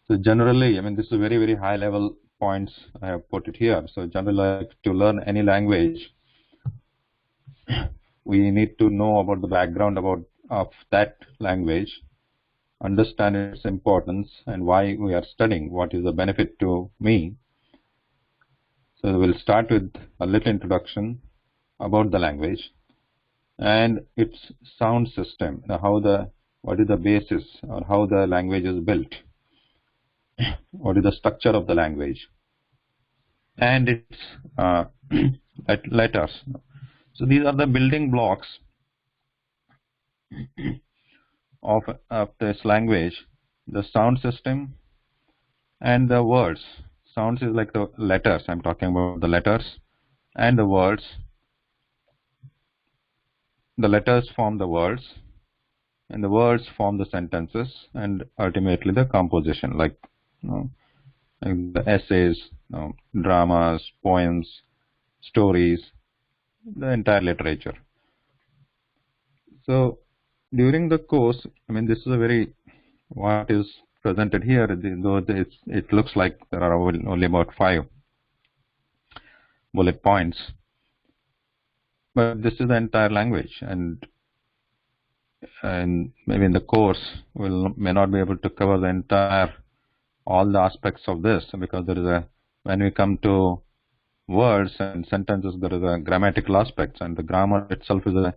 So generally, I mean, this is very, very high level points I have put it here. So generally, like to learn any language, we need to know about the background of that language, understand its importance and why we are studying, what is the benefit to me. So we'll start with a little introduction about the language and its sound system, what is the basis or how the language is built, what is the structure of the language, and its letters. So these are the building blocks of this language, the sound system and the words. Sounds is like the letters. I'm talking about the letters and the words. The letters form the words, and the words form the sentences, and ultimately the composition, like, like the essays, dramas, poems, stories, the entire literature. So during the course, I mean, this is a very, what is presented here, though it looks like there are only about 5 bullet points, but this is the entire language, and maybe in the course may not be able to cover the entire all the aspects of this, because there is when we come to words and sentences, there is a grammatical aspects, and the grammar itself is a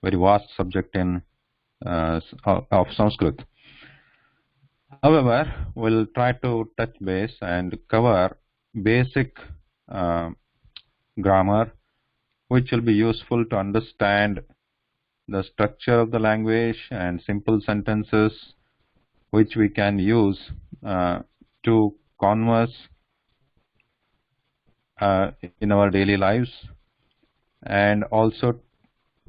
very vast subject in of Sanskrit. However, we'll try to touch base and cover basic grammar, which will be useful to understand the structure of the language and simple sentences which we can use to converse in our daily lives, and also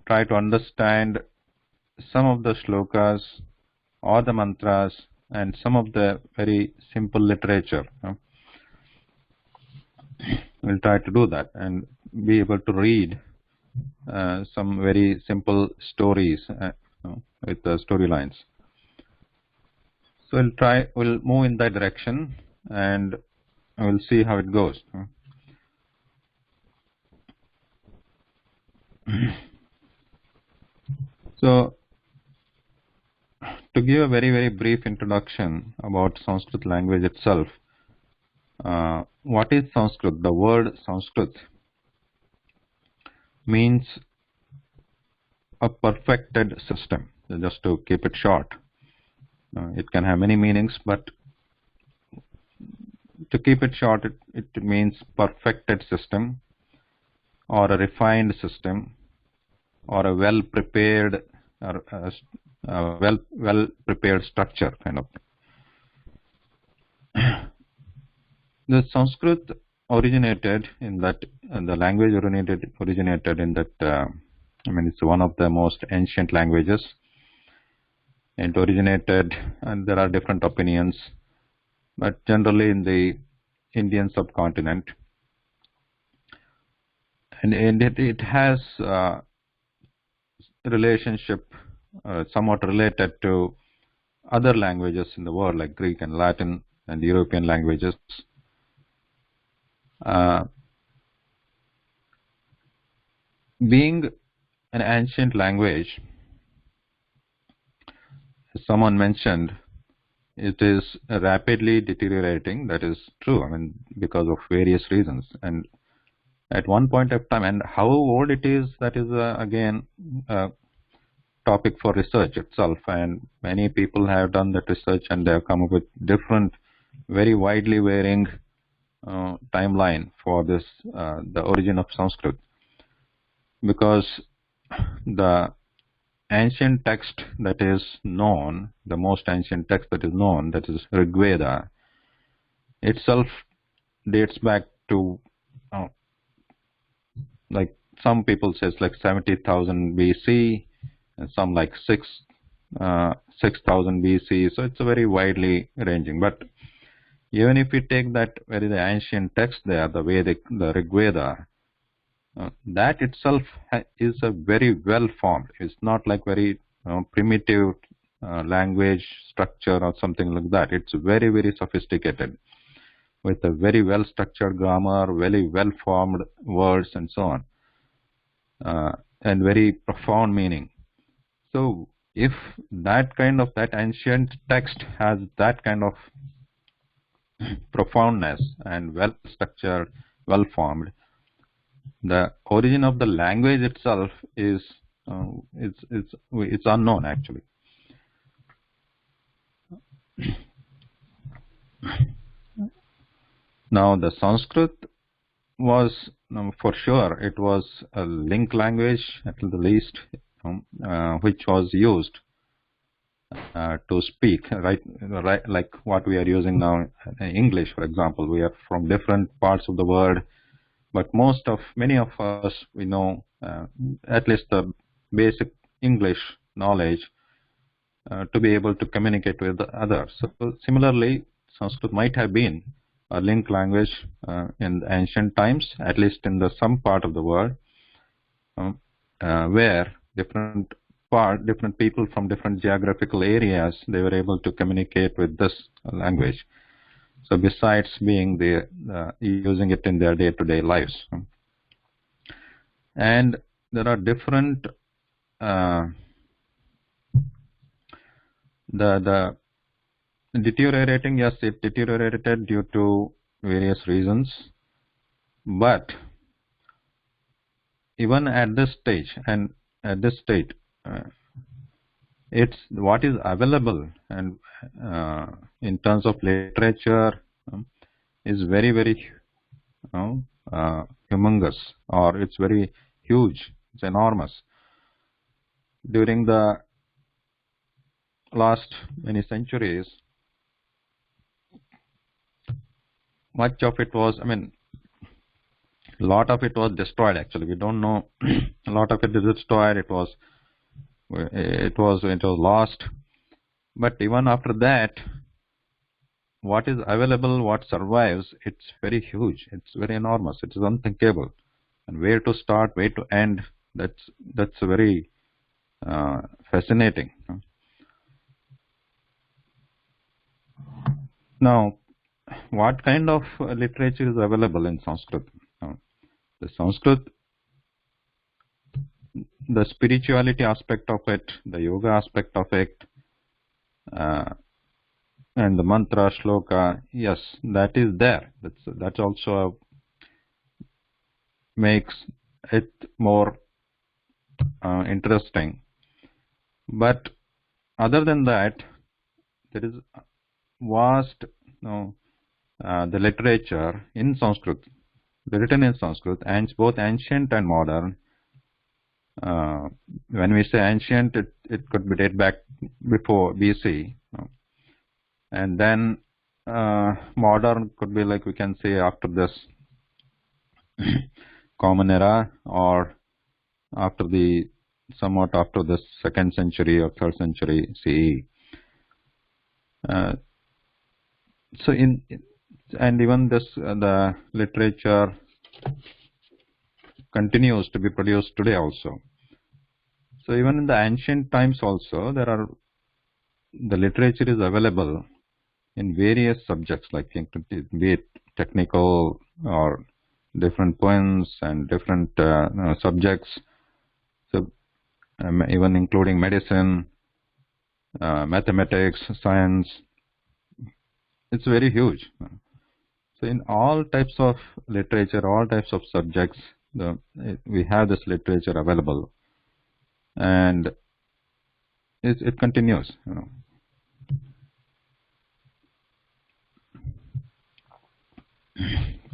try to understand some of the shlokas or the mantras and some of the very simple literature. We'll try to do that and be able to read some very simple stories with the storylines. So we'll move in that direction, and we'll see how it goes. So to give a very, very brief introduction about Sanskrit language itself, what is Sanskrit? The word Sanskrit means a perfected system. Just to keep it short, it can have many meanings, but to keep it short, it means perfected system, or a refined system, or a well prepared or well prepared structure kind of thing. The Sanskrit originated in that, the language originated in that, I mean, it's one of the most ancient languages. It originated, and there are different opinions, but generally in the Indian subcontinent, and it has relationship somewhat related to other languages in the world, like Greek and Latin and European languages. Being an ancient language, as someone mentioned, it is rapidly deteriorating. That is true, I mean, because of various reasons. And at one point of time, and how old it is, that is again a topic for research itself, and many people have done that research, and they have come up with different, very widely varying timeline for this, the origin of Sanskrit, because the ancient text that is known, the most ancient text that is known, that is Rig Veda, itself dates back to like some people says like 70,000 BC, and some like 6,000 BC. So it's a very widely ranging. But even if we take that very ancient text there, the Vedic, the Rig Veda, that itself is a very well formed. It's not like very primitive language structure or something like that. It's very, very sophisticated with a very well structured grammar, very well formed words, and so on, uh, and very profound meaning. So, if that ancient text has that kind of profoundness and well structured, well formed, the origin of the language itself is it's unknown actually. Now the Sanskrit was for sure it was a link language at the least, which was used to speak, right, like what we are using now, English, for example. We are from different parts of the world, but many of us, we know at least the basic English knowledge to be able to communicate with others. So similarly, Sanskrit might have been a link language in the ancient times, at least in the some part of the world, where different people from different geographical areas, they were able to communicate with this language. So besides being using it in their day-to-day lives, and there are different the deteriorating. Yes, it deteriorated due to various reasons, but even at this stage and at this state, it's what is available, and in terms of literature, is very, very humongous, or it's very huge, it's enormous. During the last many centuries, much of it was, a lot of it was destroyed actually. We don't know. A lot of it is destroyed. It was lost. But even after that, what is available, what survives, it's very huge. It's very enormous. It's unthinkable. And where to start, where to end, that's very fascinating. Now, what kind of literature is available in Sanskrit? The Sanskrit, the spirituality aspect of it, the yoga aspect of it, and the mantra, shloka, yes, that is there. That's also makes it more interesting. But other than that, there is vast, the literature in Sanskrit, written in Sanskrit, and both ancient and modern. When we say ancient, it could be date back before BC, and then modern could be like we can say after this Common Era, or somewhat after the 2nd century or 3rd century CE. So and even this the literature continues to be produced today also. So even in the ancient times also, the literature is available in various subjects, like be it technical or different poems and different subjects. So even including medicine, mathematics, science, it's very huge. So in all types of literature, all types of subjects, we have this literature available, and it continues.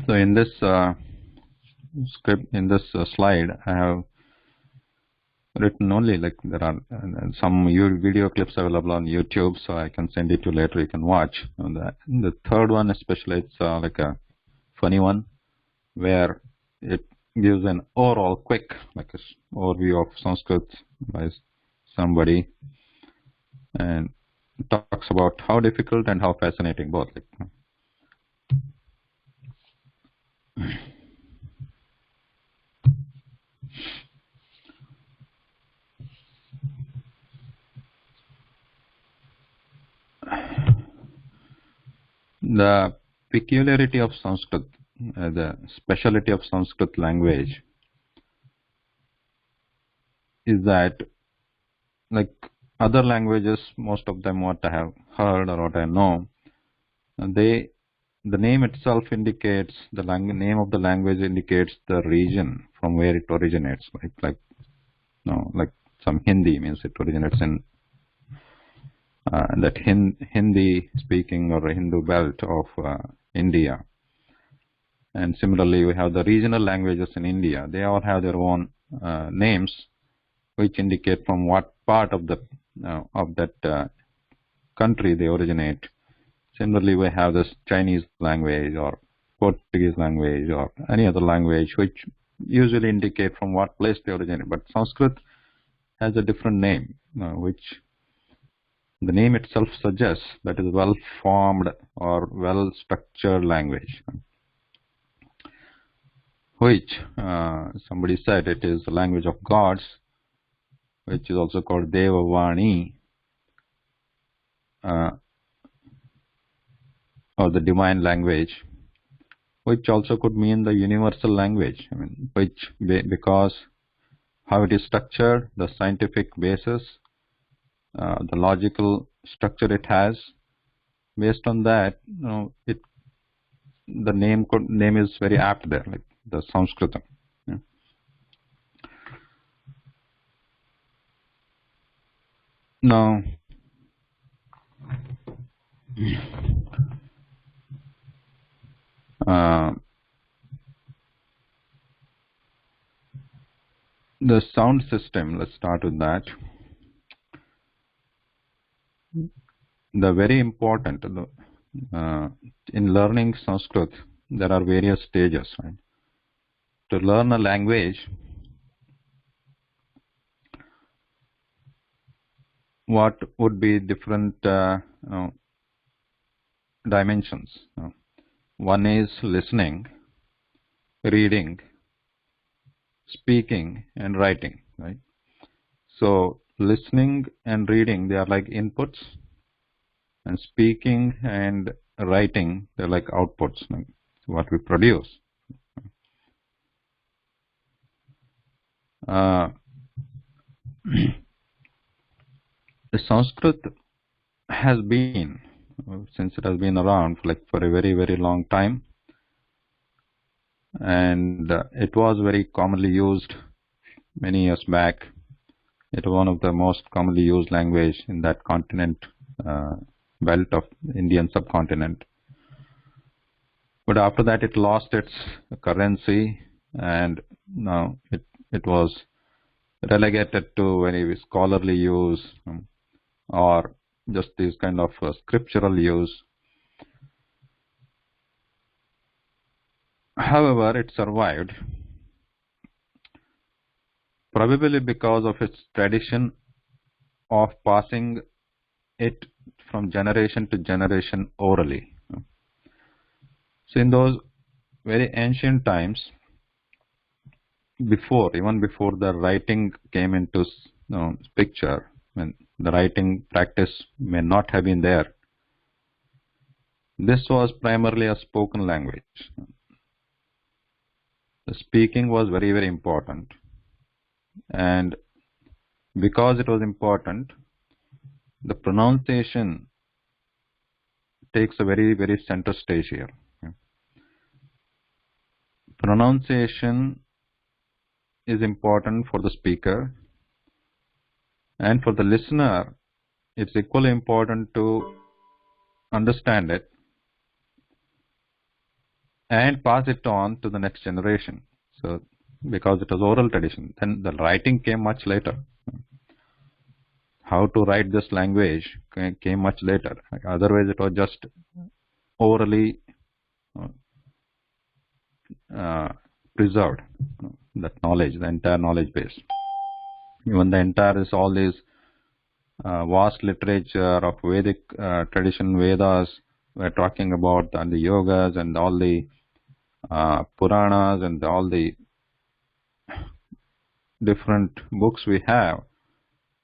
So in this slide, I have written only, like, there are some video clips available on YouTube, so I can send it to you later. You can watch. And the third one, especially, it's like a funny one, where it gives an overall quick, like, overview of Sanskrit by somebody, and talks about how difficult and how fascinating both. The peculiarity of Sanskrit, the speciality of Sanskrit language is that, like other languages, most of them what I have heard or what I know, they the name itself indicates name of the language indicates the region from where it originates. Like no, like some Hindi means it originates in that Hindi speaking or Hindu belt of India. And similarly, we have the regional languages in India. They all have their own names, which indicate from what part of that country they originate. Similarly, we have this Chinese language or Portuguese language or any other language, which usually indicate from what place they originate. But Sanskrit has a different name, which the name itself suggests that is well-formed or well-structured language, which somebody said it is the language of gods, which is also called Devavani, or the divine language, which also could mean the universal language. I mean, because how it is structured, the scientific basis, the logical structure it has, based on that, the name is very apt there, like the Sanskritam. Yeah. Now, the sound system, let's start with that. The very important, in learning Sanskrit, there are various stages. Right? To learn a language, what would be different dimensions? One is listening, reading, speaking, and writing. Right? So listening and reading, they are like inputs, and speaking and writing, they're like outputs, like what we produce. The Sanskrit has been, since it has been around for a very, very long time, and it was very commonly used many years back. It was one of the most commonly used language in that continent, belt of Indian subcontinent. But after that, it lost its currency, and now it was relegated to very scholarly use, or just this kind of scriptural use. However, it survived, probably because of its tradition of passing it from generation to generation orally. So in those very ancient times, even before the writing came into picture, when the writing practice may not have been there, this was primarily a spoken language. The speaking was very, very important, and because it was important, the pronunciation takes a very, very center stage here. Pronunciation is important for the speaker, and for the listener, it's equally important to understand it and pass it on to the next generation. So, because it was oral tradition, then the writing came much later. How to write this language came much later. Otherwise, it was just orally preserved, that knowledge, the entire knowledge base. Even the entire is all these vast literature of Vedic tradition, Vedas, we're talking about, and the yogas and all the Puranas and all the different books we have,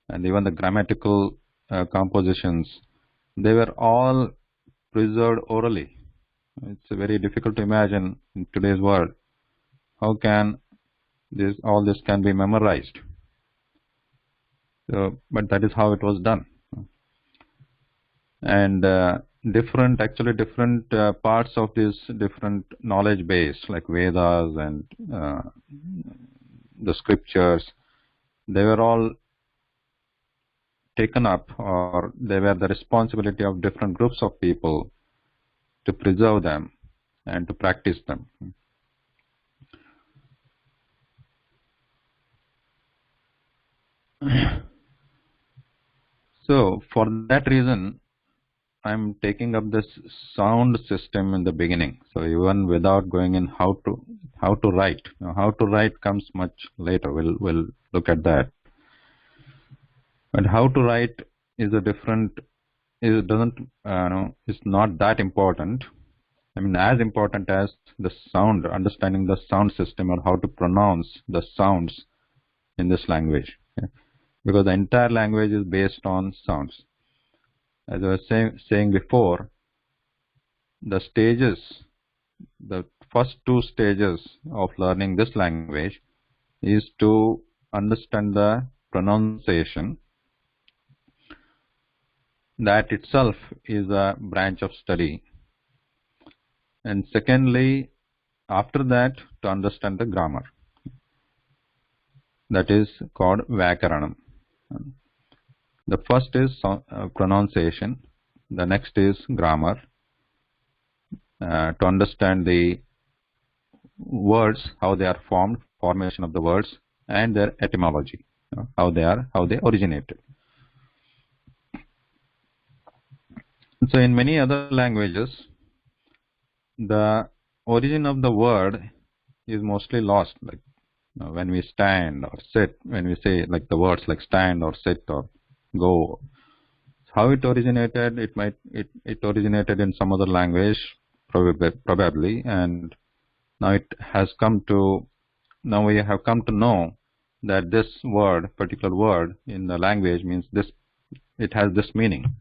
and even the grammatical compositions, they were all preserved orally. It's very difficult to imagine in today's world. How can all this can be memorized? So, but that is how it was done. And actually different parts of this different knowledge base, like Vedas and uh, the scriptures, they were all taken up, or they were the responsibility of different groups of people to preserve them and to practice them. So for that reason, I'm taking up this sound system in the beginning. So even without going in how to write. Now, how to write comes much later. We'll look at that. But how to write is a different. It doesn't is not that important. I mean, as important as the sound, understanding the sound system or how to pronounce the sounds in this language. Okay? Because the entire language is based on sounds. As I was saying before, the stages, the first two stages of learning this language is to understand the pronunciation. That itself is a branch of study. And secondly, after that, to understand the grammar. That is called Vyakaranam. The first is pronunciation. The next is grammar. To understand the words, how they are formed, formation of the words, and their etymology, how they originated. So in many other languages, the origin of the word is mostly lost. Like when we stand or sit, when we say like the words like stand or sit or go, how it originated, it originated in some other language, probably, and now it has come to now we have come to know that this word, particular word in the language means this, it has this meaning.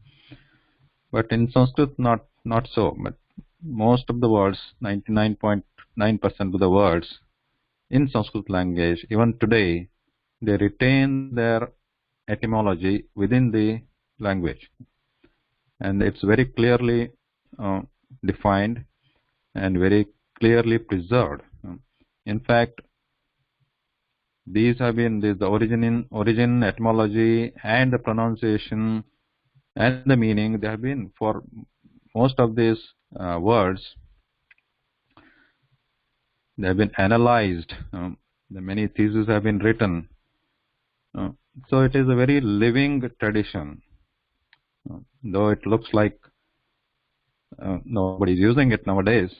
But in Sanskrit, not so. But most of the words, 99.9% of the words in Sanskrit language, even today, they retain their etymology within the language, and it's very clearly defined and very clearly preserved. In fact, these have been the origin, etymology, and the pronunciation and the meaning. They have been for most of these words. They have been analyzed. The many theses have been written. So it is a very living tradition. Though it looks like nobody is using it nowadays,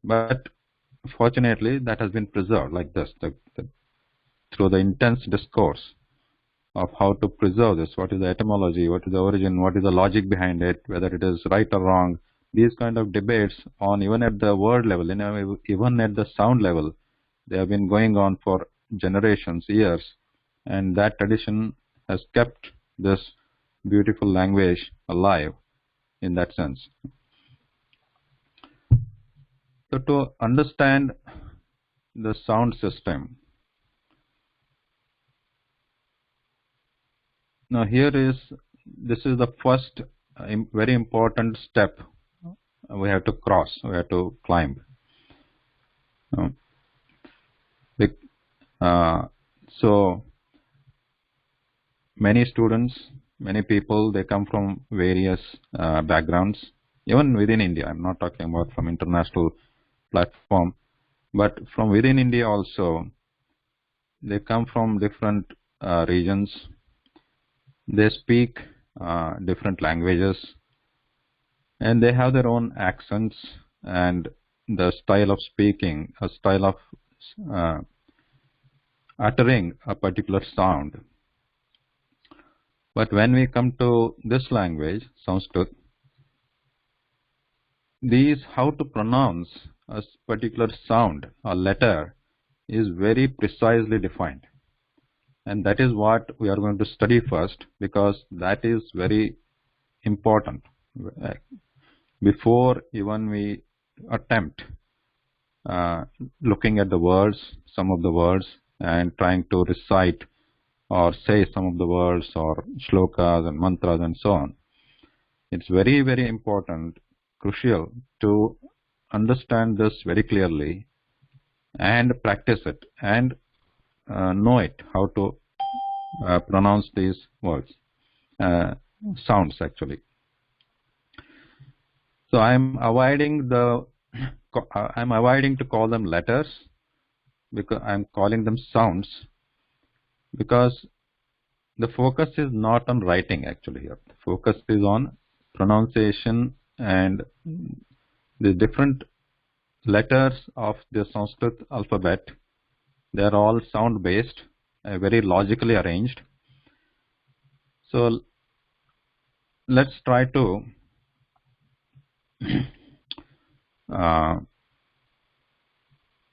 but fortunately that has been preserved like this, through the intense discourse of how to preserve this. What is the etymology? What is the origin? What is the logic behind it? Whether it is right or wrong? These kind of debates on even at the word level, even at the sound level, they have been going on for generations, years, and that tradition has kept this beautiful language alive in that sense. So to understand the sound system, now this is the first very important step we have to cross, we have to climb. Uh, so many students, many people, they come from various backgrounds, even within India. I'm not talking about from international platform, but from within India also, they come from different regions. They speak different languages, and they have their own accents and the style of speaking, a style of uh, uttering a particular sound. But when we come to this language, Sanskrit, how to pronounce a particular sound, a letter, is very precisely defined. And that is what we are going to study first, because that is very important. Before even we attempt looking at the words, some of the words, and trying to recite or say some of the words or shlokas and mantras and so on. It's very, very important, crucial to understand this very clearly and practice it and know it, how to pronounce these words, sounds actually. So I'm avoiding to call them letters, because I'm calling them sounds, because the focus is not on writing actually here. The focus is on pronunciation, and the different letters of the Sanskrit alphabet, they are all sound based, very logically arranged. So let's try to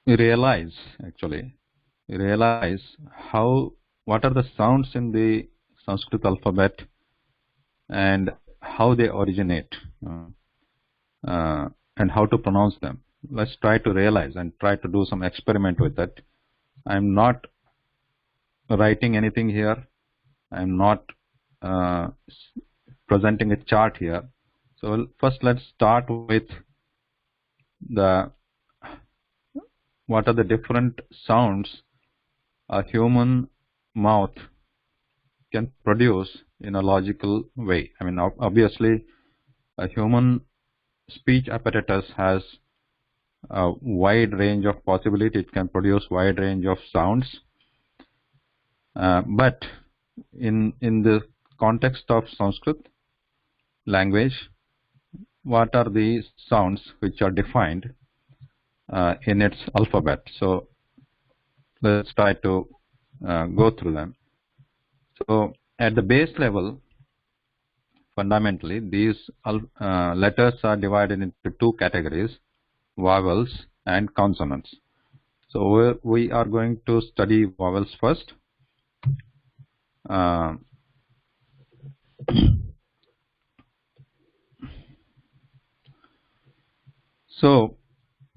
realize what are the sounds in the Sanskrit alphabet and how they originate, and how to pronounce them. Let's try to realize and try to do some experiment with it. I'm not writing anything here. I'm not presenting a chart here. So first let's start with what are the different sounds a human mouth can produce in a logical way. I mean, obviously a human speech apparatus has a wide range of possibility. It can produce wide range of sounds, but in the context of Sanskrit language, what are the sounds which are defined in its alphabet? So let's try to go through them. So at the base level, fundamentally, these letters are divided into two categories: vowels and consonants. So we are going to study vowels first. So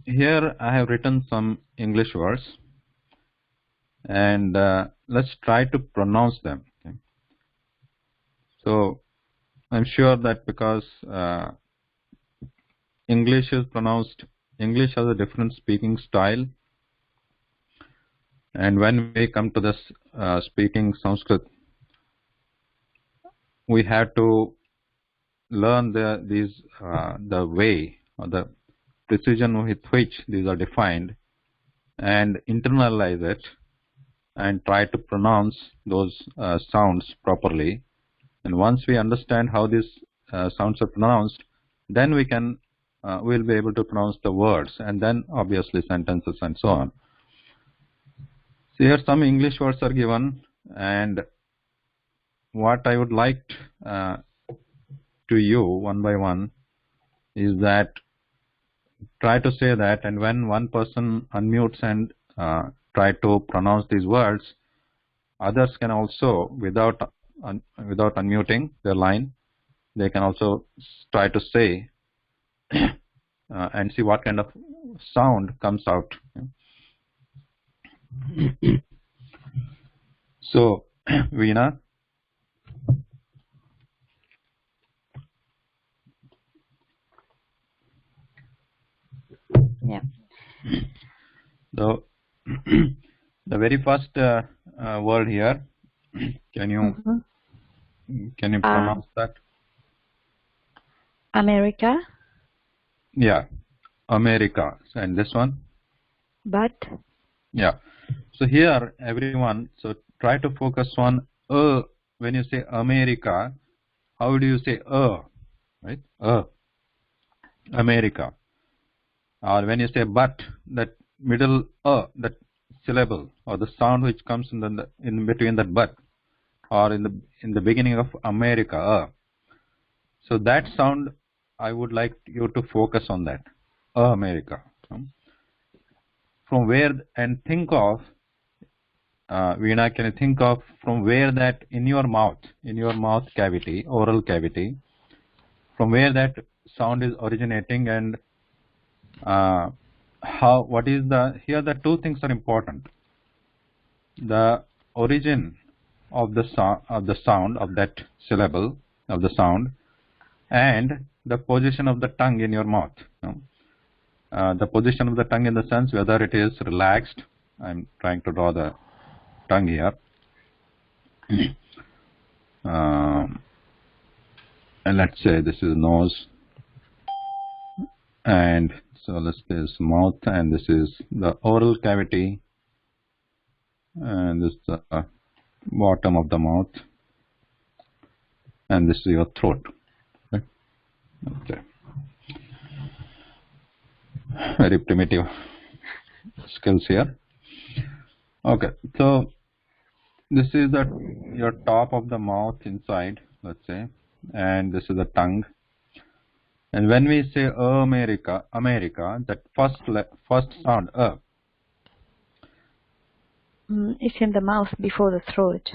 here I have written some English words, and let's try to pronounce them. Okay. So I'm sure that because English has a different speaking style, and when we come to this speaking Sanskrit, we have to learn the way or the precision with which these are defined, and internalize it and try to pronounce those sounds properly. And once we understand how these sounds are pronounced, then we'll be able to pronounce the words, and then obviously sentences and so on. So here some English words are given, and what I would like to you one by one is that try to say that, and when one person unmutes and try to pronounce these words, others can also, without unmuting their line, they can also try to say and see what kind of sound comes out. So Veena. Yeah. So the very first word here, can you pronounce that? America. Yeah, America. And this one? But. Yeah. So here, everyone, so try to focus on when you say America, how do you say right? America. Or when you say but, that middle that syllable or the sound which comes in between that but, or in the beginning of America, so that sound I would like you to focus on that, America. From where, and think of Veena, can you think of from where that in your mouth cavity, oral cavity, from where that sound is originating, and uh, what is here the two things are important: the origin of the sound of that syllable of the sound, and the position of the tongue in your mouth. The position of the tongue in the sense whether it is relaxed. I'm trying to draw the tongue here. And let's say this is nose, and so this is mouth, and this is the oral cavity, and this is the bottom of the mouth, and this is your throat. Okay. Very primitive skills here. Okay, so this is your top of the mouth inside, let's say, and this is the tongue. And when we say America, that first sound it's in the mouth before the throat.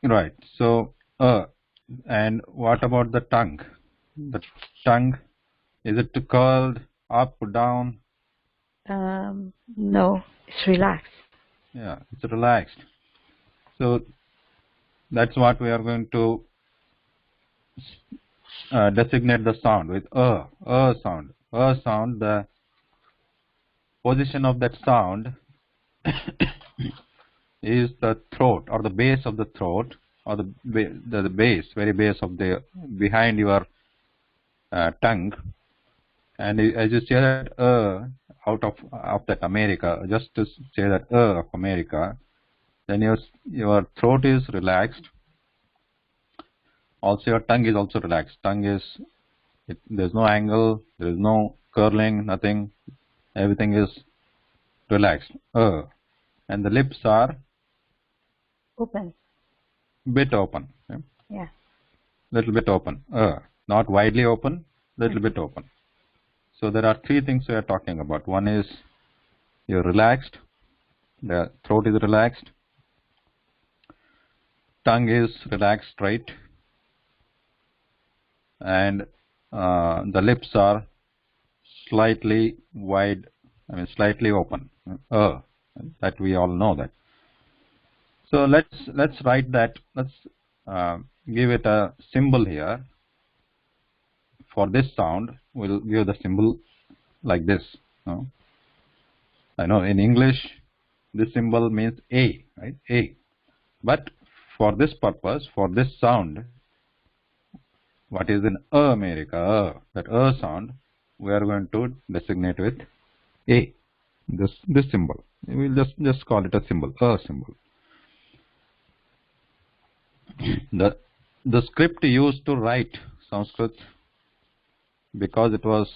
Right. So and what about the tongue? The tongue, is it curled up, down? No, it's relaxed. Yeah, it's relaxed. So that's what we are going to designate the sound with sound. Sound, the position of that sound is the throat, or the base of the throat, or the base, very base of the behind your tongue. And as you say that out of that America, just to say that of America, then your throat is relaxed. Also, your tongue is also relaxed. Tongue is there's no angle, there is no curling, nothing. Everything is relaxed. And the lips are open. Bit open. Okay? Yeah. Little bit open. Not widely open. Little bit open. So there are three things we are talking about. One is you're relaxed. The throat is relaxed. Tongue is relaxed, straight. And the lips are slightly wide, slightly open. That we all know that. So let's write that. Let's give it a symbol here. For this sound, we'll give the symbol like this. I know in English this symbol means A, right? A. But for this purpose, for this sound, what is in America, that sound, we are going to designate with A. This symbol. We'll just call it a symbol, symbol. The script used to write Sanskrit, because it was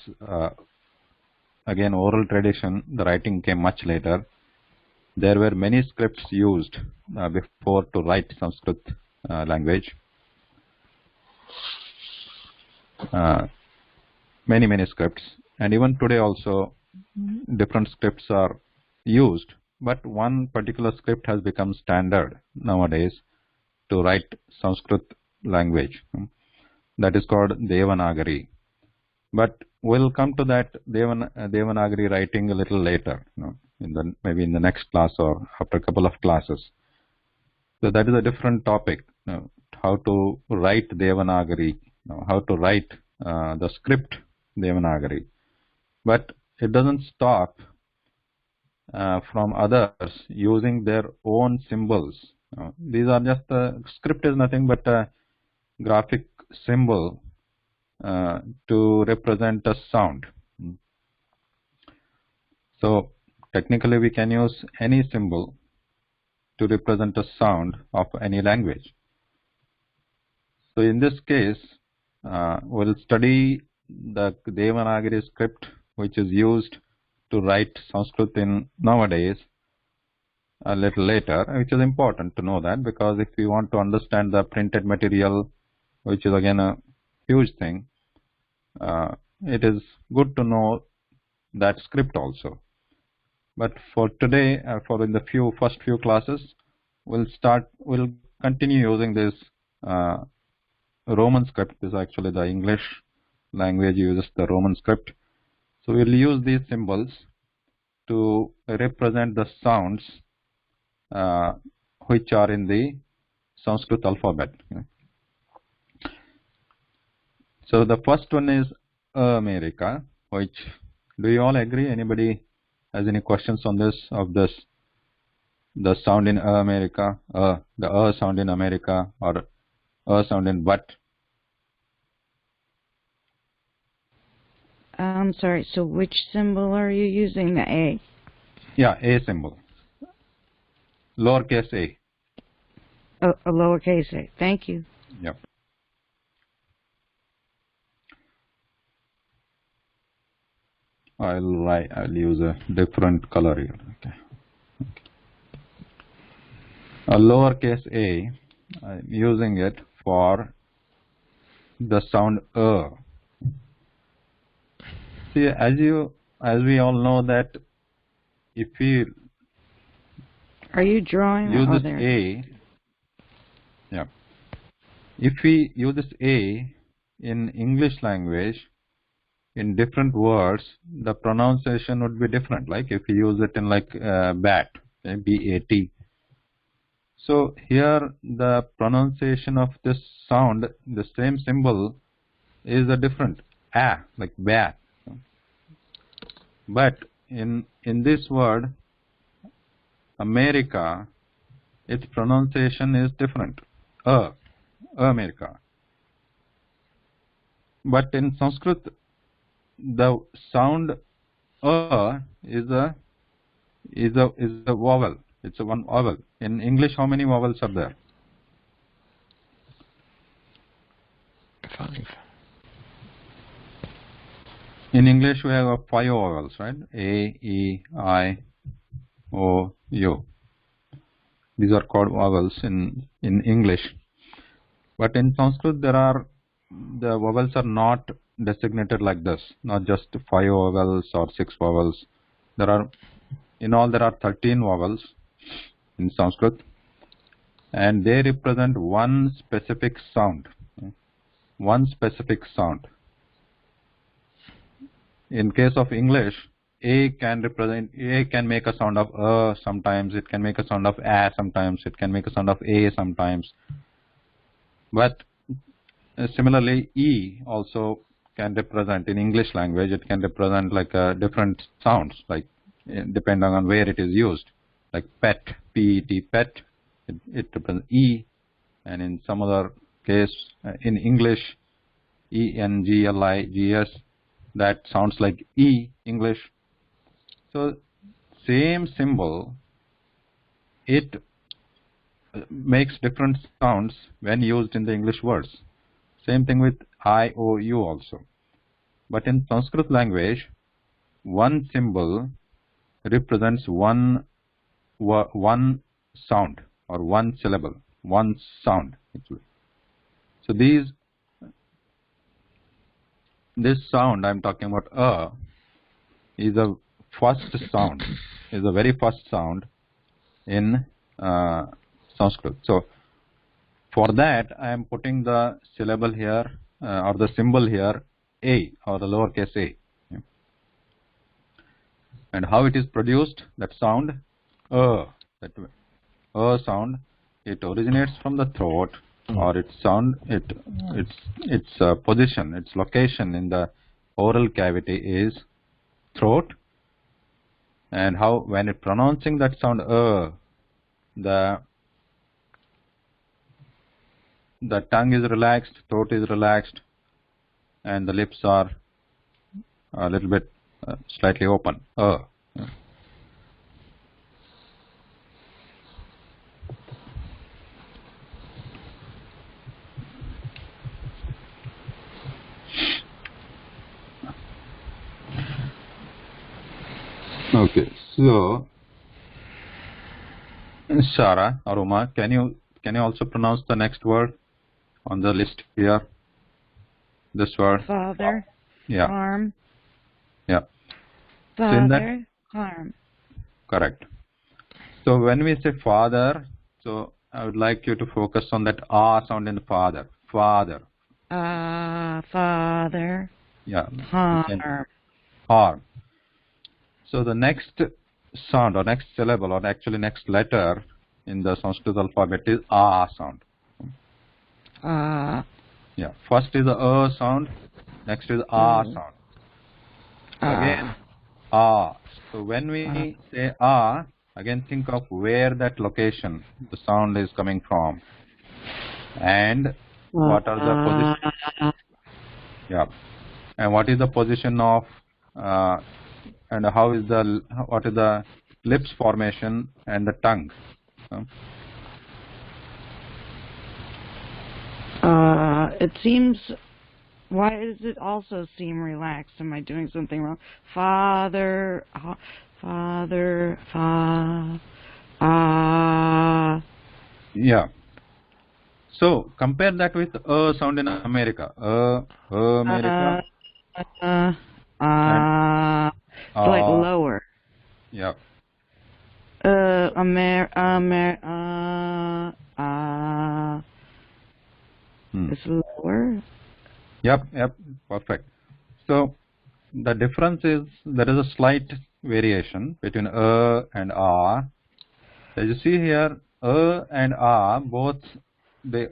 again oral tradition, the writing came much later. There were many scripts used before to write Sanskrit language. Many scripts, and even today also different scripts are used, but one particular script has become standard nowadays to write Sanskrit language. That is called Devanagari. But we'll come to that Devanagari writing a little later, maybe in the next class or after a couple of classes. So that is a different topic, how to write Devanagari, how to write the script Devanagari. But it doesn't stop from others using their own symbols. These are just script is nothing but a graphic symbol to represent a sound. So technically we can use any symbol to represent a sound of any language. So in this case, we'll study the Devanagari script, which is used to write Sanskrit in nowadays a little later, which is important to know that, because if we want to understand the printed material, which is again a huge thing, it is good to know that script also. But for today, for in the first few classes, we'll continue using this Roman script. This is actually the English language uses the Roman script. So we'll use these symbols to represent the sounds which are in the Sanskrit alphabet. So the first one is America, which, do you all agree? Anybody has any questions on this, of this, the sound in America, the sound in America, or sound in but? I'm sorry, so which symbol are you using? The A? Yeah, A symbol. Lowercase a. A lowercase a. Thank you. Yep. I'll use a different color here. Okay. A lowercase a, I'm using it for the sound See, as we all know that if we Are you drawing? use this there? a, yeah, if we use this a in English language in different words, the pronunciation would be different. Like if we use it in like bat, B-A-T. So here the pronunciation of this sound, the same symbol, is a different a, like bat. But in this word, America, its pronunciation is different. America. But in Sanskrit, the sound is a vowel. It's a one vowel. In English, how many vowels are there? 5. In English, we have 5 vowels, right? A, E, I, O, U. These are called vowels in English. But in Sanskrit, the vowels are not designated like this. Not just 5 vowels or 6 vowels. In all, there are 13 vowels in Sanskrit, and they represent one specific sound. One specific sound. In case of English, A can make a sound of sometimes, it can make a sound of A sometimes, it can make a sound of A sometimes. But similarly, E also can represent, in English language, it can represent like different sounds, like depending on where it is used. Like pet, P-E-T, pet, it represents E, and in some other case, in English, E-N-G-L-I-G-S, that sounds like E, English. So, same symbol, it makes different sounds when used in the English words. Same thing with I, O, U also. But in Sanskrit language, one symbol represents one sound or one syllable, one sound actually. So this sound I'm talking about is a first sound, is the very first sound in Sanskrit. So for that I am putting the syllable here or the symbol here A, or the lowercase a. And how it is produced, that sound that sound, it originates from the throat, or its position, its location in the oral cavity is throat. And how, when it pronouncing that sound the tongue is relaxed, throat is relaxed, and the lips are a little bit slightly open. Okay, so Shara, Aruma, can you also pronounce the next word on the list here? This word. Father. Yeah. Harm. Yeah. Father. Harm. Correct. So when we say father, so I would like you to focus on that ah sound in father. Father. Father. Yeah. Harm. or. So the next sound or next syllable or actually next letter in the Sanskrit alphabet is A sound. Yeah, first is the sound, next is A sound. So again, A. So when we say A, again think of where that location, the sound is coming from. And what are the position? Yeah. And what is the position of and how is the what is the lips formation and the tongue? It seems. Why does it also seem relaxed? Am I doing something wrong? Father, father, Yeah. So compare that with sound in America. America. it's like lower. Yeah. It's lower. Yep, perfect. So the difference is there is a slight variation between and a. As you see here, and a both the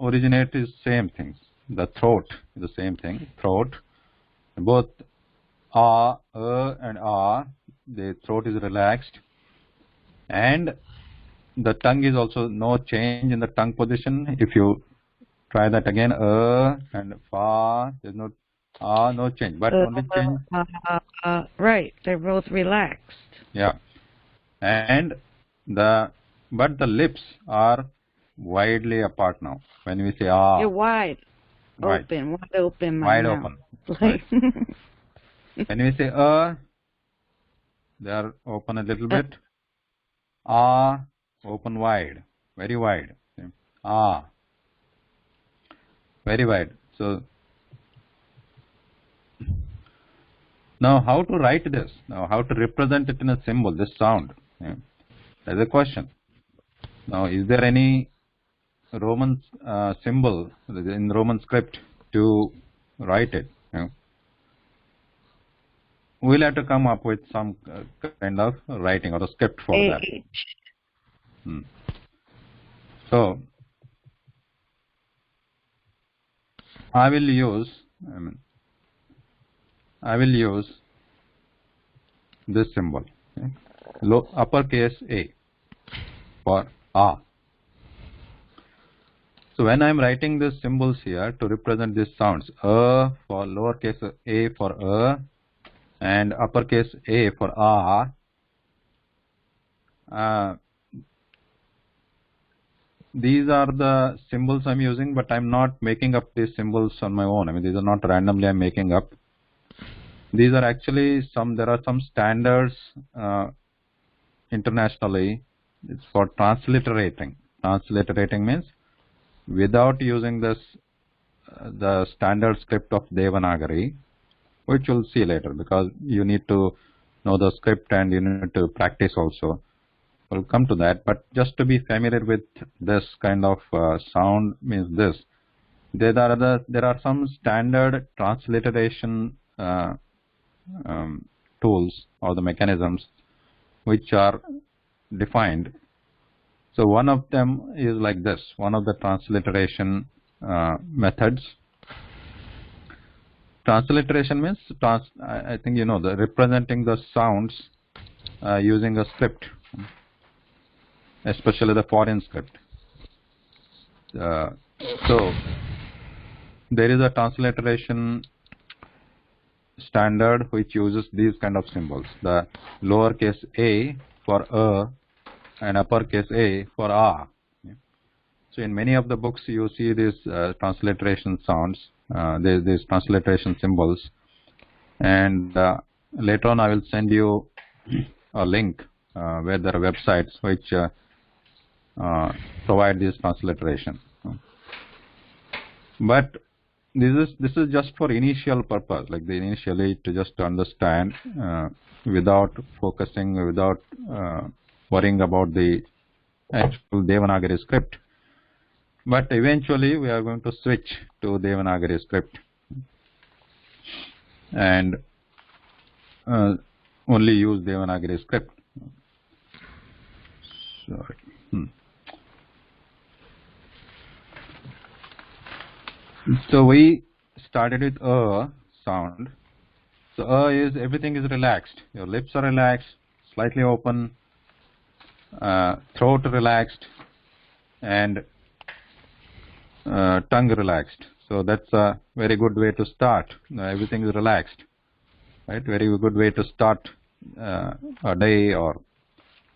originate is same things. The throat is the same thing. Throat. Both and the throat is relaxed, and the tongue is also no change in the tongue position. If you try that again, and fa, there's no change, but only change. Right, they're both relaxed. Yeah, and the lips are widely apart now. When we say You're wide open. Wide open. Right. When we say they are open a little bit. Open wide, very wide. Very wide. So now how to write this? Now how to represent it in a symbol, this sound? Yeah. That's a question. Now is there any Roman symbol in Roman script to write it? Yeah. We'll have to come up with some kind of writing or a script for that. So I will use this symbol, okay? Uppercase A for A. So when I am writing these symbols here to represent these sounds, for lowercase a for and uppercase A for these are the symbols I'm using, but I'm not making up these symbols on my own. I mean, these are not randomly I'm making up. These are actually there are some standards internationally. It's for transliterating. Transliterating means without using this the standard script of Devanagari, which we'll see later, because you need to know the script and you need to practice also. We'll come to that, but just to be familiar with this kind of sound means this. There are some standard transliteration tools or the mechanisms which are defined. So one of them is like this. One of the transliteration methods. Transliteration means I think you know the representing the sounds using a script, especially the foreign script. So there is a transliteration standard which uses these kind of symbols. The lowercase a for and uppercase A for A. So in many of the books you see these transliteration sounds, these transliteration symbols, and later on I will send you a link where there are websites which provide this transliteration. But this is just for initial purpose, like initially to just understand without focusing, without worrying about the actual Devanagari script. But eventually we are going to switch to Devanagari script. And only use Devanagari script. Sorry. So we started with a sound. So is everything is relaxed. Your lips are relaxed, slightly open, throat relaxed, and tongue relaxed. So that's a very good way to start. Everything is relaxed, right? Very good way to start a day or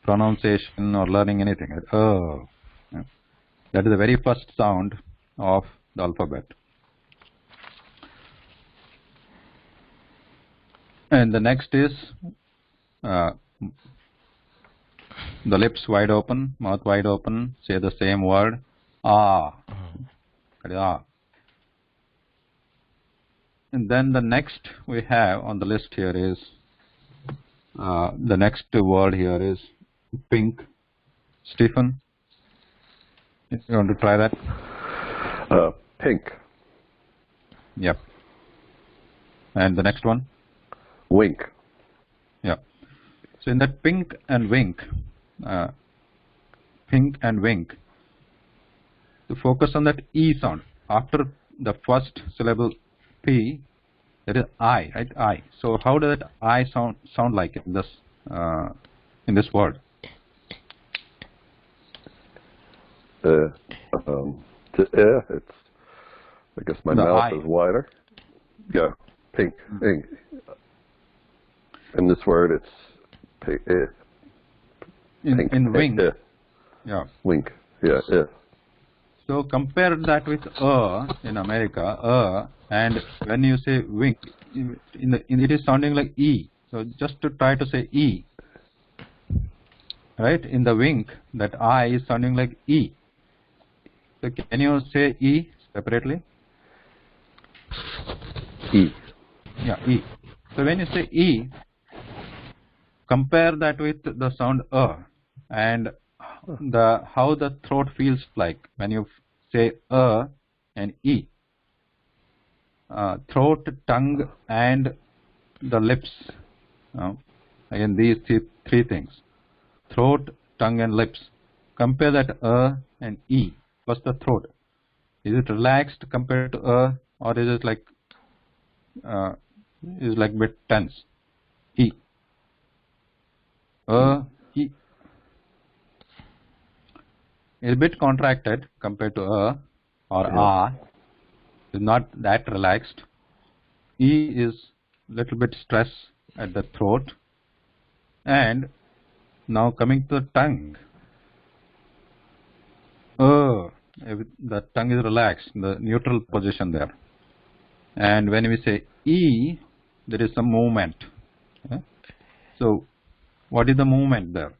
pronunciation or learning anything. Oh, yeah. That is the very first sound of the alphabet. And the next is the lips wide open, mouth wide open, say the same word, ah. That is ah. And then the next we have on the list here is, the next word here is pink. Stephen, you want to try that? Pink. Yep. And the next one? Wink. Yeah. So in that pink and wink, to focus on that E sound. After the first syllable P, there is I, right? I. So how does that I sound like in this word? It's. I guess my The mouth I. is wider. Yeah. Pink. Pink. In this word, it's pink. Pink. In wink. Pink. Yeah. Wink. Yeah. So compare that with in America, and when you say wink, it is sounding like E. So just to try to say E, right? In the wink, that I is sounding like E. So can you say E separately? E. Yeah, E. So when you say E, compare that with the sound and how the throat feels like when you say and E. Throat, tongue, and the lips. Again, these three things: throat, tongue, and lips. Compare that and E. First, the throat. Is it relaxed compared to or is it like bit tense? E. E. Is a bit contracted compared to or ah. Is not that relaxed. E is little bit stress at the throat. And now coming to the tongue. The tongue is relaxed, the neutral position there. And when we say E, there is some movement. So what is the movement there?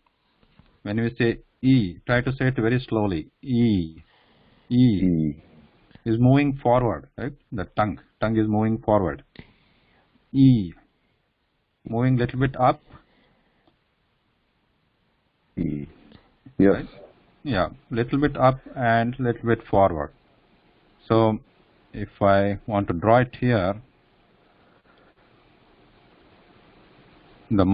When we say E, try to say it very slowly. E. Is moving forward, right? The tongue is moving forward. E. Moving little bit up. E. Yes. Right? Yeah, little bit up and little bit forward. So if I want to draw it here, the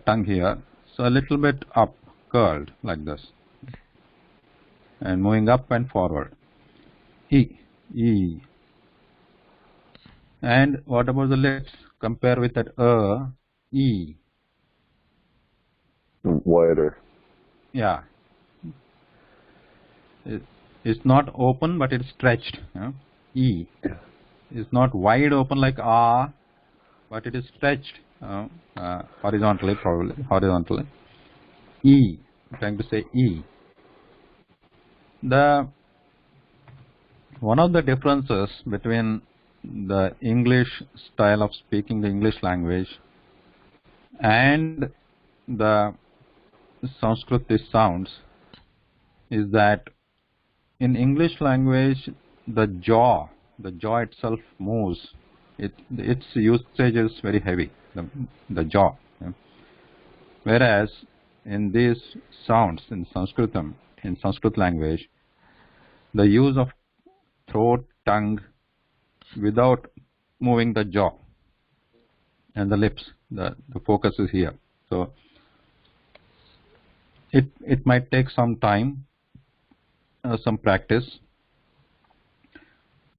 tongue here, so a little bit up, curled like this, and moving up and forward. E. And what about the lips? Compare with that E. Wider. Yeah. It's not open, but it's stretched. E. Yeah. It's not wide open like ah, but it is stretched horizontally, probably horizontally. E. I'm trying to say E. One of the differences between the English style of speaking the English language and the Sanskrit sounds is that in English language the jaw itself moves. Its usage is very heavy, the jaw. Whereas in these sounds in Sanskrit language, the use of throat, tongue without moving the jaw and the lips, the focus is here. So it might take some time, some practice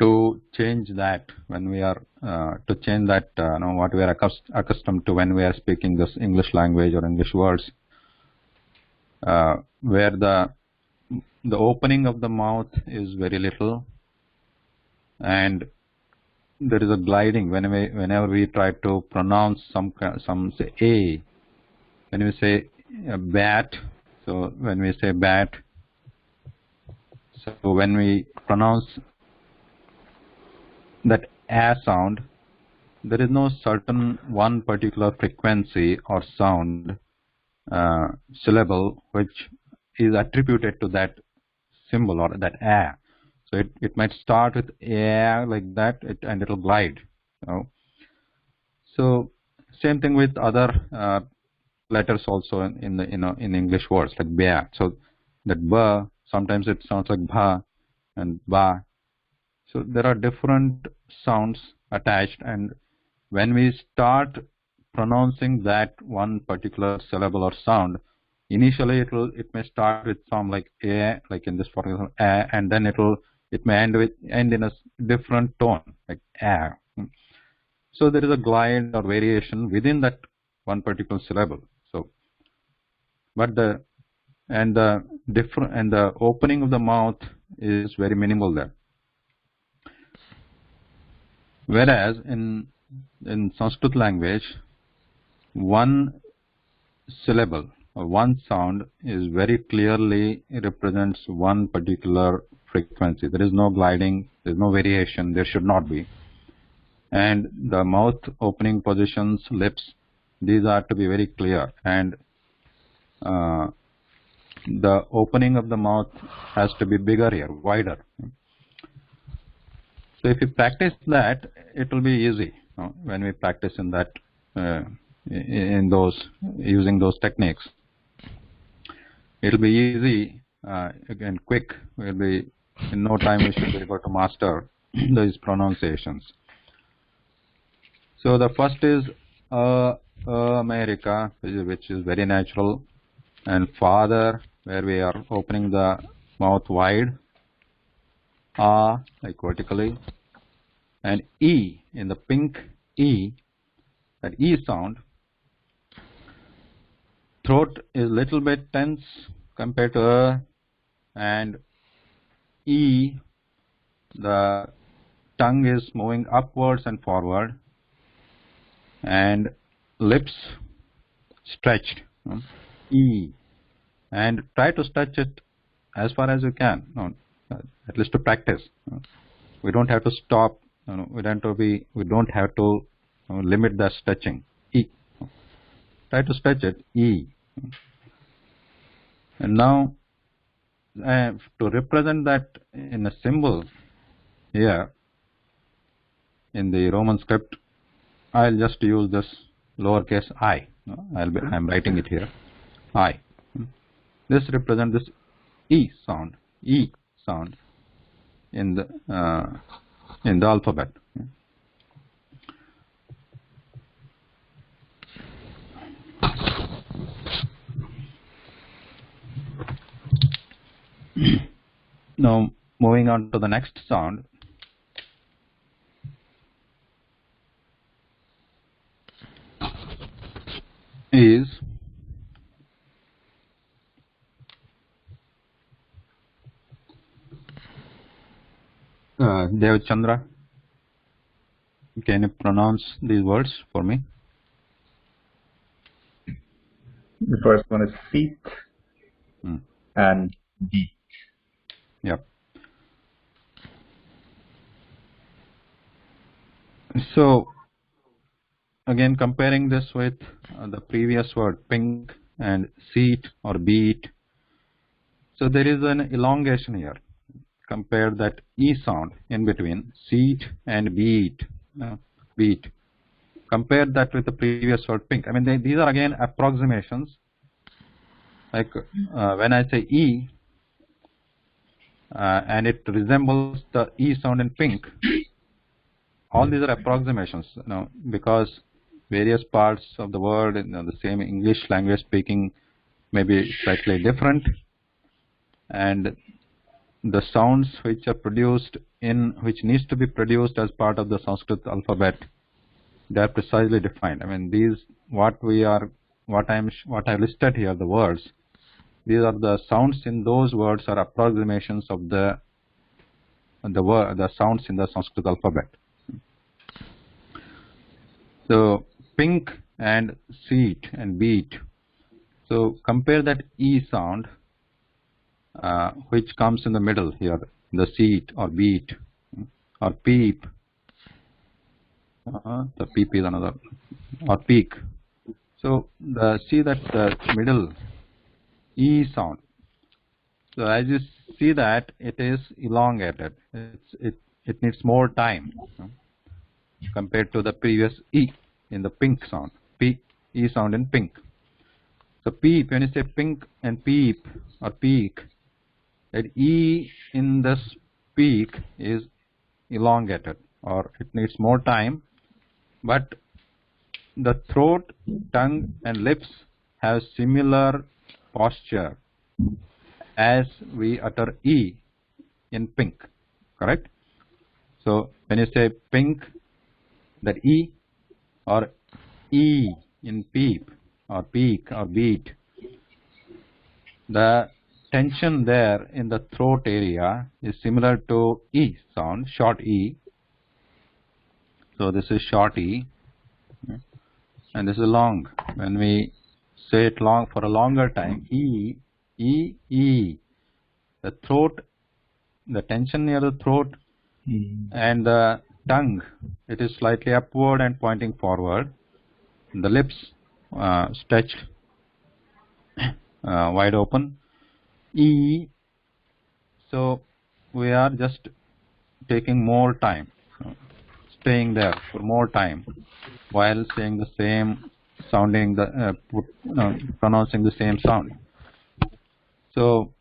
to change that when we are to change that what we are accustomed to when we are speaking this English language or English words, where the opening of the mouth is very little and there is a gliding whenever we try to pronounce some say a, when we say bat. So when we say bat, so when we pronounce that a sound, there is no certain one particular frequency or sound syllable which is attributed to that symbol or that a. So it might start with a like that, and it will glide. So same thing with other letters also in the in English words like ba. So that ba, sometimes it sounds like bha and ba. So there are different sounds attached, and when we start pronouncing that one particular syllable or sound, initially it may start with some like a, like in this for example a, and then it may end in a different tone like a. So there is a glide or variation within that one particular syllable. So, but the opening of the mouth is very minimal there. Whereas in Sanskrit language, one syllable or one sound is very clearly represents one particular frequency. There is no gliding, there is no variation, there should not be. And the mouth opening positions, lips, these are to be very clear, and the opening of the mouth has to be bigger here, wider. So if you practice that, it will be easy when we practice in that in those using those techniques. It will be easy, again quick. We'll be in no time we should be able to master these pronunciations. So the first is America, which is very natural, and father, where we are opening the mouth wide, like vertically, and E in the pink E, that E sound. Throat is little bit tense compared to and E, the tongue is moving upwards and forward, and lips stretched. E, and try to stretch it as far as you can. At least to practice. We don't have to stop. We don't have to limit the stretching. E. Try to stretch it. E. And now, to represent that in a symbol here in the Roman script, I'll just use this lowercase I. I'm writing it here. I. This represents this E sound. E sound in the alphabet. Now moving on to the next sound. Is Dev Chandra, can you pronounce these words for me? The first one is feet and beat. Yep. So again, comparing this with the previous word pink and seat or beat, so there is an elongation here. Compare that E sound in between seat and beat. Beat. Compare that with the previous word pink. I mean, these are again approximations. Like when I say E, and it resembles the E sound in pink. All these are approximations, because various parts of the world, the same English language speaking may be slightly different, and the sounds which are produced which needs to be produced as part of the Sanskrit alphabet, they are precisely defined. I mean, these what I listed here, the words, these are the sounds in those words are approximations of the sounds in the Sanskrit alphabet. So pink and seat and beat. So compare that E sound which comes in the middle here, the seat or beat or peep. The peep is another, or peak. So see that the middle E sound. So as you see that it is elongated. It needs more time compared to the previous E in the pink sound. E sound in pink. So peep, when you say pink and peep or peak, that E in this peak is elongated, or it needs more time, but the throat, tongue and lips have similar posture as we utter E in pink, correct? So when you say pink, that E, or E in peep or peak or beat, the tension there in the throat area is similar to E sound, short E. So this is short E, and this is long. When we say it long for a longer time, E, E, E, the throat, the tension near the throat and the tongue, it is slightly upward and pointing forward. The lips stretched wide open. E, so we are just taking more time, staying there for more time while saying the same sounding, pronouncing the same sound. So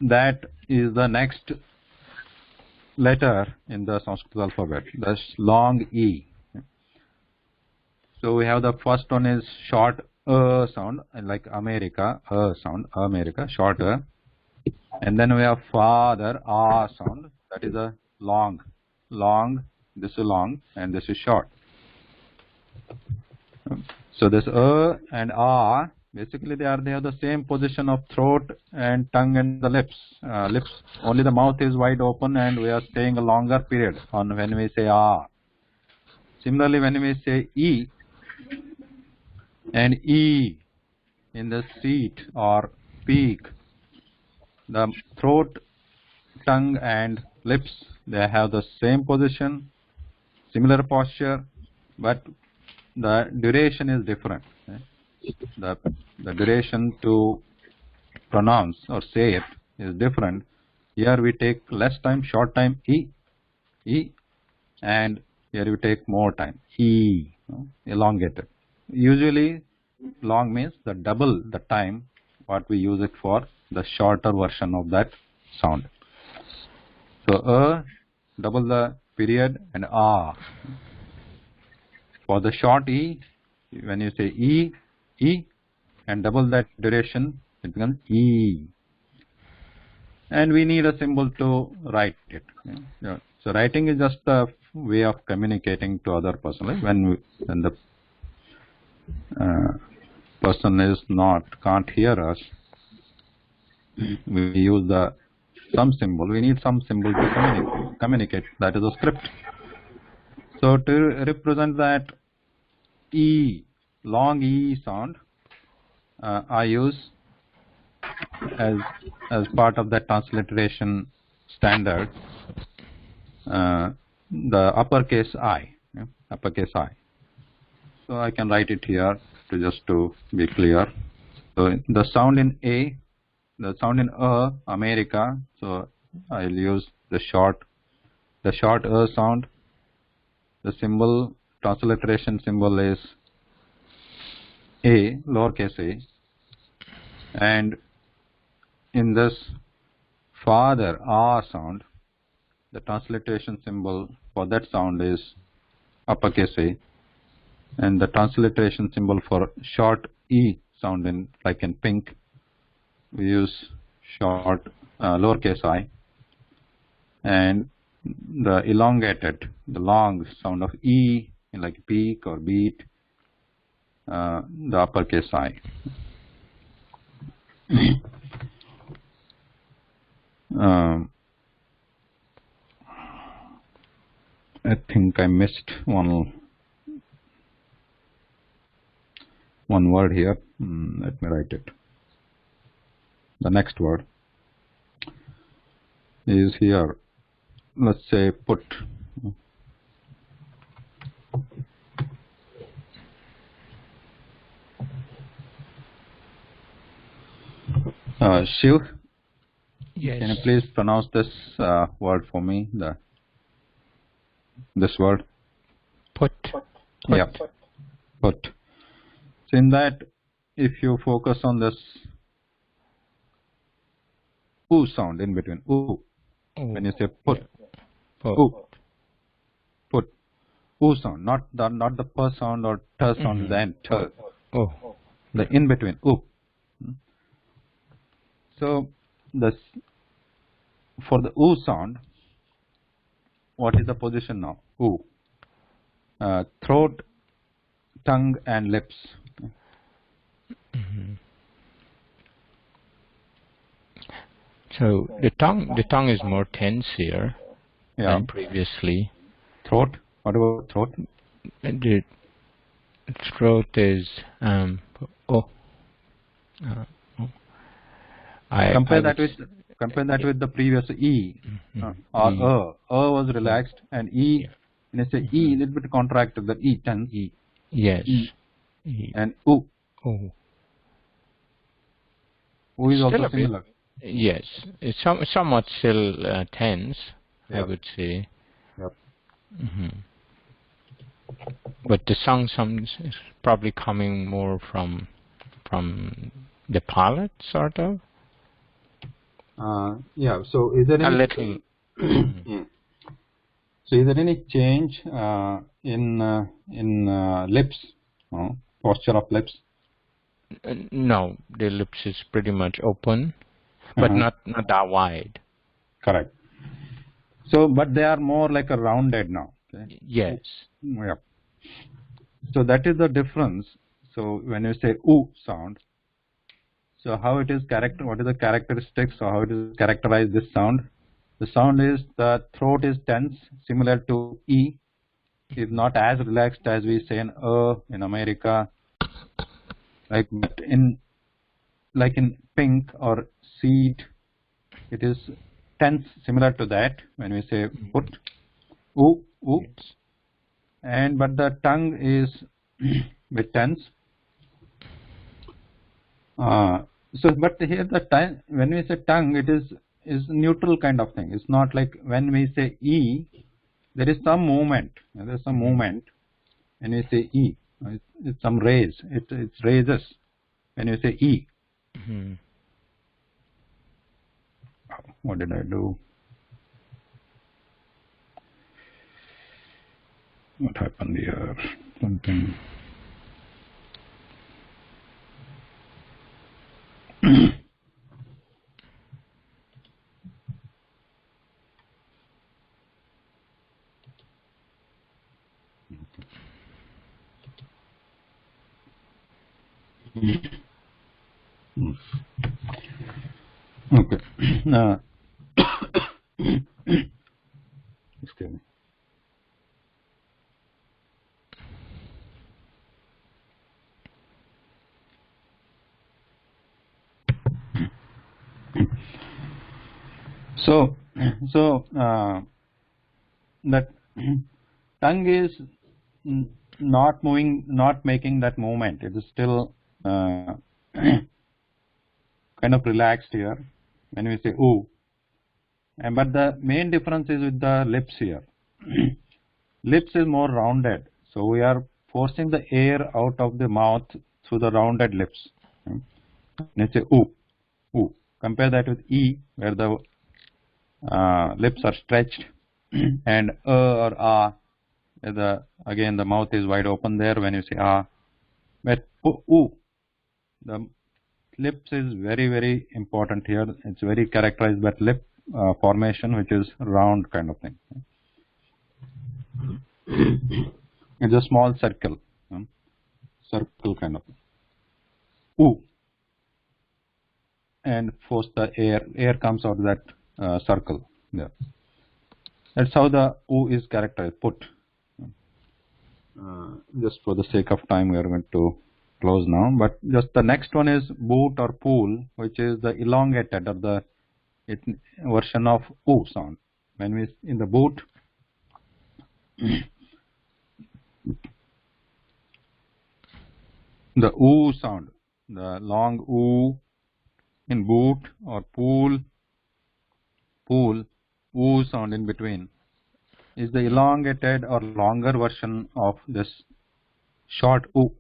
that is the next letter in the Sanskrit alphabet, the long E. So we have the first one is short sound, like America, sound, America, short and then we have father, sound, that is a long, this is long and this is short. So this and basically they have the same position of throat and tongue and the lips. Only the mouth is wide open and we are staying a longer period on when we say Similarly, when we say E and E in the seat or peak, the throat, tongue and lips, they have the same position, similar posture, but the duration is different. The duration to pronounce or say it is different. Here we take less time, short time, E, and here we take more time, E, elongated. Usually long means the double the time what we use it for the shorter version of that sound. So double the period, and for the short E, when you say E and double that duration, it becomes E. And we need a symbol to write it. So writing is just a way of communicating to other person. Like when the person can't hear us, we use some symbol. We need some symbol to communicate. That is a script. So to represent that E, long E sound, I use as part of the transliteration standard the uppercase I, uppercase I. So I can write it here to be clear. So the sound in A, the sound in America. So I'll use the short sound. The symbol, transliteration symbol is A, lowercase a, and in this father sound, the transliteration symbol for that sound is uppercase A. and the transliteration symbol for short E sound in, like in pink, we use short lowercase I, and the elongated, the long sound of E in like peak or beat, the uppercase I. I think I missed one word here. Let me write it. The next word is here. Let's say put. Shiv, Yes. can you please pronounce this word for me? This word. Put. Yeah. Put. So in that, if you focus on this oo sound in between, oo, when you say put, Put. oo, put, oo sound, not the p sound or t sound, then t, Oh. the in between, oo. So this, for the oo sound, what is the position now? Oo. Throat, tongue, and lips. So the tongue is more tense here Yeah. than previously. Throat. What about throat? The throat is oh. Oh. Compare that with the previous E or E. was relaxed, and E, when you say E, a little bit contracted, that E tense. Yes. E. And oo. Oh. Oo is Still also a bit. similar. Yes, it's somewhat still tense, I Yep. would say. Yep. But the song is probably coming more from the palate, sort of. Yeah. So is there A any little. So is there any change in lips, posture of lips? No, the lips is pretty much open, but not that wide. Correct. So, but they are more like a rounded now. Okay? Yes. Yeah. So that is the difference. So when you say oo sound, so how it is what is the characteristics, or how it is characterized, this sound? The sound is, the throat is tense, similar to E, is not as relaxed as we say in America, like in pink or seed, it is tense, similar to that when we say put, oo, oo. Yes. And but the tongue is bit tense. So, but here the tongue, when we say tongue, it is neutral kind of thing. It's not like when we say E, there is some movement. There is some movement when we say E. It's some raise. It raises when you say E. What did I do? What happened here? Something. Okay. Excuse me. So that tongue is not moving, not making that movement. It is still kind of relaxed here when we say ooh. But the main difference is with the lips here. Lips is more rounded, so we are forcing the air out of the mouth through the rounded lips. Let's say ooh, ooh. Compare that with E, where the lips are stretched, and or ah, Again, the mouth is wide open there when you say ah. But oo, the lips is very, very important here. It's very characterized by lip formation, which is round kind of thing. It's a small circle, circle kind of thing. Oo, and force the air comes out of that circle there. That's how the oo is characterized. Put. Just for the sake of time, we are going to close now. But just the next one is boot or pool, which is the elongated or the version of oo sound. When we in the boot, the oo sound, the long oo in boot or pool, oo sound in between is the elongated or longer version of this short oo.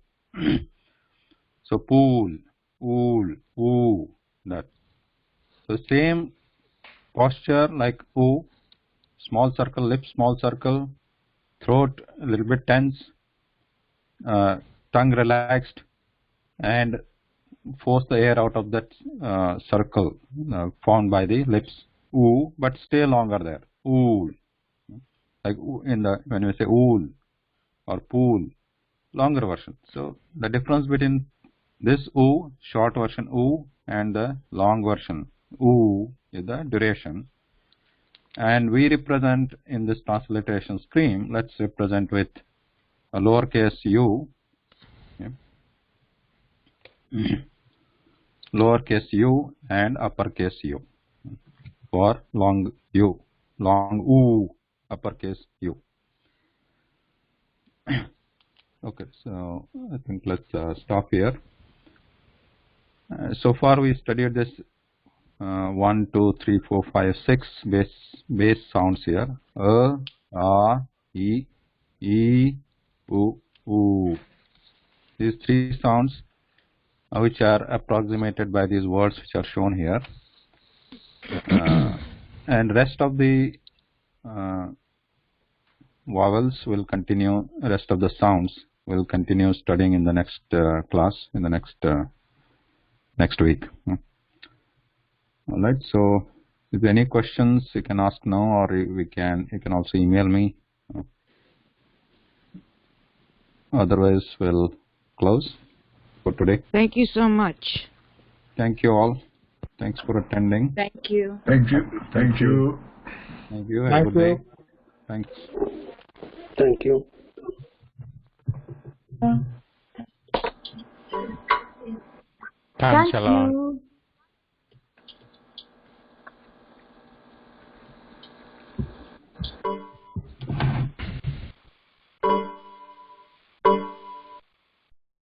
So pool, ool, oo, that. So same posture like oo, small circle, lips small circle, throat a little bit tense, tongue relaxed, and force the air out of that circle formed by the lips. Oo, but stay longer there. Ool, like in the when we say ool or pool, longer version. So the difference between this oo, short version oo, and the long version oo is the duration. And we represent in this transliteration scheme, let's represent with a lowercase u, lowercase u and uppercase u for long u, long oo, uppercase u. Okay, so I think let's stop here. So far we studied this 1, 2, 3, 4, 5, 6 base sounds here. E, U. These 3 sounds which are approximated by these words which are shown here. And rest of the vowels will continue, rest of the sounds will continue studying in the next class, in the next week. Alright, so if there are any questions, you can ask now, or you can also email me. Otherwise, we'll close for today. Thank you so much. Thank you all. Thanks for attending. Thank you. Thank you. Thank you. Thank you. Have a good day. Thanks. Thank you. Thanks a lot. You.